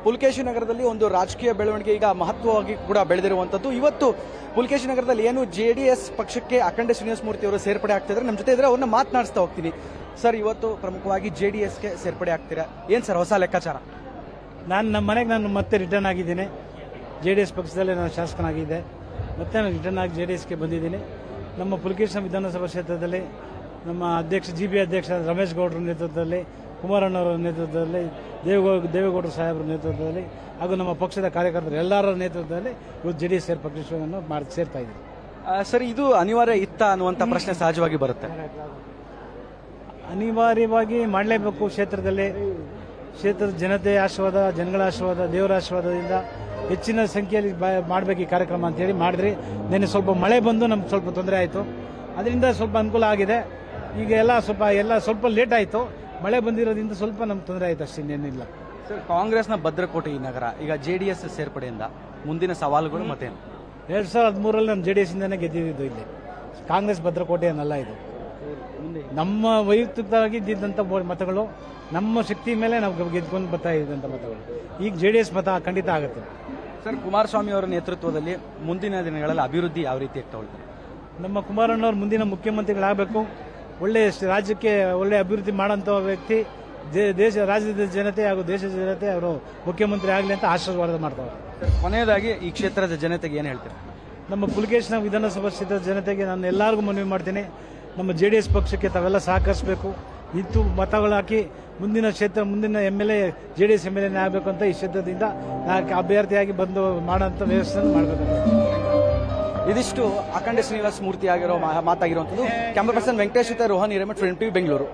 ಪುಲಕೇಶಿ ನಗರದಲ್ಲಿ ಒಂದು ರಾಜಕೀಯ ಬೆಳವಣಿಗೆ ಈಗ ಮಹತ್ವವಾಗಿ ಕೂಡ ಬೆಳೆದಿರುವಂತದ್ದು. ಇವತ್ತು ಪುಲಕೇಶಿ ನಗರದಲ್ಲಿ ಏನು JDS ಪಕ್ಷಕ್ಕೆ ಅಖಂಡ ಶ್ರೀನಿವಾಸ ಮೂರ್ತಿ ಅವರು ಸೇರ್ಪಡೆ ಆಗ್ತಿದ್ರೆ ನಮ್ಮ ಜೊತೆ ಇದ್ರೆ ಅವ್ರನ್ನ ಮಾತನಾಡಿಸ್ತಾ ಹೋಗ್ತೀನಿ. ಸರ್, ಇವತ್ತು ಪ್ರಮುಖವಾಗಿ JDSಗೆ ಸೇರ್ಪಡೆ ಆಗ್ತೀರಾ, ಏನ್ ಸರ್ ಹೊಸ ಲೆಕ್ಕಾಚಾರ? ನಮ್ಮ ಮನೆಗೆ ನಾನು ಮತ್ತೆ ರಿಟರ್ನ್ ಆಗಿದ್ದೀನಿ. JDS ಪಕ್ಷದಲ್ಲೇ ನಾನು ಶಾಸಕನಾಗಿದ್ದೆ, ಮತ್ತೆ ನಾನು ರಿಟರ್ನ್ ಆಗಿ JDSಗೆ ಬಂದಿದ್ದೀನಿ. ನಮ್ಮ ಪುಲಕೇಶಿ ವಿಧಾನಸಭಾ ಕ್ಷೇತ್ರದಲ್ಲಿ ನಮ್ಮ ಅಧ್ಯಕ್ಷ GB ಅಧ್ಯಕ್ಷ ರಮೇಶ್ ಗೌಡರ ನೇತೃತ್ವದಲ್ಲಿ, ಕುಮಾರಣ್ಣವರ ನೇತೃತ್ವದಲ್ಲಿ, ದೇವೇಗೌಡರ ಸಾಹೇಬರ ನೇತೃತ್ವದಲ್ಲಿ ಹಾಗೂ ನಮ್ಮ ಪಕ್ಷದ ಕಾರ್ಯಕರ್ತರು ಎಲ್ಲರ ನೇತೃತ್ವದಲ್ಲಿ ಇವತ್ತು JDS ಪಕ್ಷವನ್ನು ಸೇರ್ತಾ ಇದ್ದೀವಿ. ಸರ್, ಇದು ಅನಿವಾರ್ಯ ಇತ್ತ ಅನ್ನುವಂಥ ಪ್ರಶ್ನೆ ಸಹಜವಾಗಿ ಬರುತ್ತೆ. ಅನಿವಾರ್ಯವಾಗಿ ಮಾಡಲೇಬೇಕು. ಕ್ಷೇತ್ರದ ಜನತೆಯ ಆಶೀರ್ವಾದ, ಜನಗಳ ಆಶೀರ್ವಾದ, ದೇವರ ಆಶೀರ್ವಾದದಿಂದ ಹೆಚ್ಚಿನ ಸಂಖ್ಯೆಯಲ್ಲಿ ಮಾಡಬೇಕು ಈ ಕಾರ್ಯಕ್ರಮ ಅಂತೇಳಿ ಮಾಡಿದ್ರಿ. ನಿನ್ನೆ ಸ್ವಲ್ಪ ಮಳೆ ಬಂದು ನಮ್ಗೆ ಸ್ವಲ್ಪ ತೊಂದರೆ ಆಯಿತು, ಅದರಿಂದ ಸ್ವಲ್ಪ ಅನುಕೂಲ ಆಗಿದೆ. ಈಗ ಎಲ್ಲ ಸ್ವಲ್ಪ ಲೇಟ್ ಆಯಿತು, ಮಳೆ ಬಂದಿರೋದ್ರಿಂದ ಸ್ವಲ್ಪ ನಮ್ಗೆ ತೊಂದರೆ ಆಯಿತು, ಅಷ್ಟೇ, ಇನ್ನೇನಿಲ್ಲ. ಸರ್, ಕಾಂಗ್ರೆಸ್ನ ಭದ್ರಕೋಟೆ ಈ ನಗರ ಈಗ JDS ಸೇರ್ಪಡೆಯಿಂದ ಮುಂದಿನ ಸವಾಲುಗಳು ಮತ್ತೇನು? 2013 ನಮ್ಮ JDS ಇಂದಾನೆ ಗೆದ್ದಿದ್ದು. ಇಲ್ಲಿ ಕಾಂಗ್ರೆಸ್ ಭದ್ರಕೋಟೆ ಅನ್ನಲ್ಲ, ಇದು ನಮ್ಮ ವೈಯಕ್ತಿಕವಾಗಿ ಇದ್ದಿದ್ದಂಥ ಮತಗಳು, ನಮ್ಮ ಶಕ್ತಿ ಮೇಲೆ ನಾವು ಗೆದ್ಕೊಂಡು ಬರ್ತಾ ಇದ್ದಂಥ ಮತಗಳು. ಈಗ JDS ಮತ ಖಂಡಿತ ಆಗುತ್ತೆ. ಸರ್, ಕುಮಾರಸ್ವಾಮಿ ಅವರ ನೇತೃತ್ವದಲ್ಲಿ ಮುಂದಿನ ದಿನಗಳಲ್ಲಿ ಅಭಿವೃದ್ಧಿ ಯಾವ ರೀತಿ ತಗೊಳ್ತಾರೆ? ನಮ್ಮ ಕುಮಾರಣ್ಣವ್ರು ಮುಂದಿನ ಮುಖ್ಯಮಂತ್ರಿಗಳಾಗಬೇಕು. ಒಳ್ಳೆ ರಾಜ್ಯಕ್ಕೆ ಒಳ್ಳೆ ಅಭಿವೃದ್ಧಿ ಮಾಡೋಂಥ ವ್ಯಕ್ತಿ. ರಾಜ್ಯದ ಜನತೆ ಹಾಗೂ ದೇಶದ ಜನತೆ ಅವರು ಮುಖ್ಯಮಂತ್ರಿ ಆಗಲಿ ಅಂತ ಆಶೀರ್ವಾದ ಮಾಡ್ತಾರೆ. ಕೊನೆಯದಾಗಿ ಈ ಕ್ಷೇತ್ರದ ಜನತೆಗೆ ಏನು ಹೇಳ್ತೀರಾ? ನಮ್ಮ ಪುಲಕೇಶಿನ ವಿಧಾನಸಭಾ ಕ್ಷೇತ್ರದ ಜನತೆಗೆ ನಾನು ಎಲ್ಲರಿಗೂ ಮನವಿ ಮಾಡ್ತೀನಿ, ನಮ್ಮ JDS ಪಕ್ಷಕ್ಕೆ ತಾವೆಲ್ಲ ಸಹಕರಿಸಬೇಕು. ನಿಂತು ಮತಗಳು ಹಾಕಿ ಮುಂದಿನ MLA JDS MLA ಆಗಬೇಕು ಅಂತ ಈ ಕ್ಷೇತ್ರದಿಂದ ಅಭ್ಯರ್ಥಿಯಾಗಿ ಬಂದು ಮಾಡೋಂಥ ವ್ಯವಸ್ಥೆ ಮಾಡಬೇಕು. ಇದಿಷ್ಟು ಅಖಂಡ ಶ್ರೀನಿವಾಸ ಮೂರ್ತಿ ಆಗಿರೋ ಮಾತಾಗಿರುವಂಥದ್ದು. ಕ್ಯಾಮರಾ ಪರ್ಸನ್ ವೆಂಕಟೇಶ್ ಜೊತೆ ರೋಹನ್ ಹಿರೇಮಠ್, ಫ್ರೆಂಡ್ ಟಿವಿ, ಬೆಂಗಳೂರು.